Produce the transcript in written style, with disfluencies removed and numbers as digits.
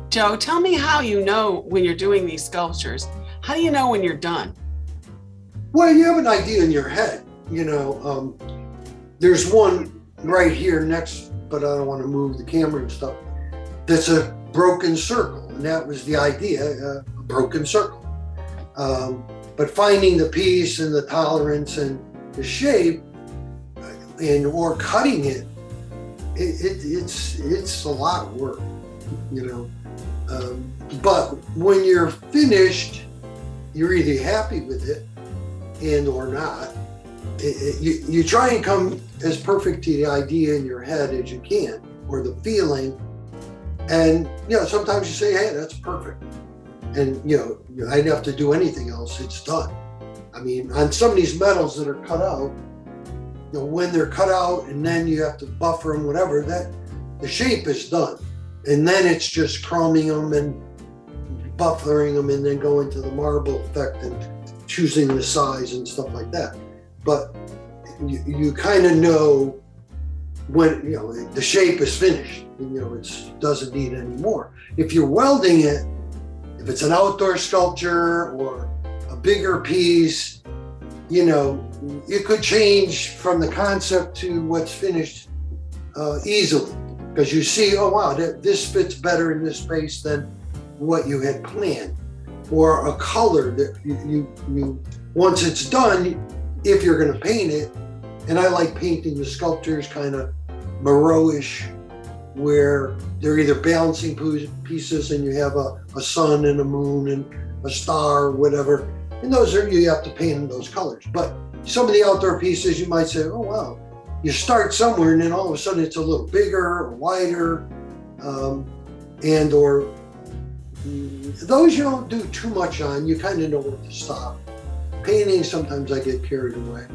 Joe, tell me how you know when you're doing these sculptures. How do you know when you're done? Well, you have an idea in your head. There's one right here next, but I don't want to move the camera and stuff. That's a broken circle, and that was the idea, a broken circle. But finding the piece and the tolerance and the shape, or cutting it, it's a lot of work, But when you're finished, you're either happy with it and or not. You try and come as perfect to the idea in your head as you can, or the feeling. And sometimes you say, hey, that's perfect. And I didn't have to do anything else, it's done. I mean, on some of these metals that are cut out, when they're cut out and then you have to buffer them, whatever, that the shape is done. And then it's just chroming them and buffering them and then going to the marble effect and choosing the size and stuff like that. But you kind of know when the shape is finished, it doesn't need any more. If you're welding it, if it's an outdoor sculpture or a bigger piece, it could change from the concept to what's finished easily, because you see, oh wow, this fits better in this space than what you had planned, or a color that you once it's done, if you're going to paint it. And I like painting the sculptures kind of Moreau-ish, where they're either balancing pieces and you have a sun and a moon and a star or whatever. And you have to paint in those colors. But some of the outdoor pieces, you might say, oh wow, you start somewhere and then all of a sudden it's a little bigger or wider, or those you don't do too much on. You kind of know where to stop. Painting, sometimes I get carried away.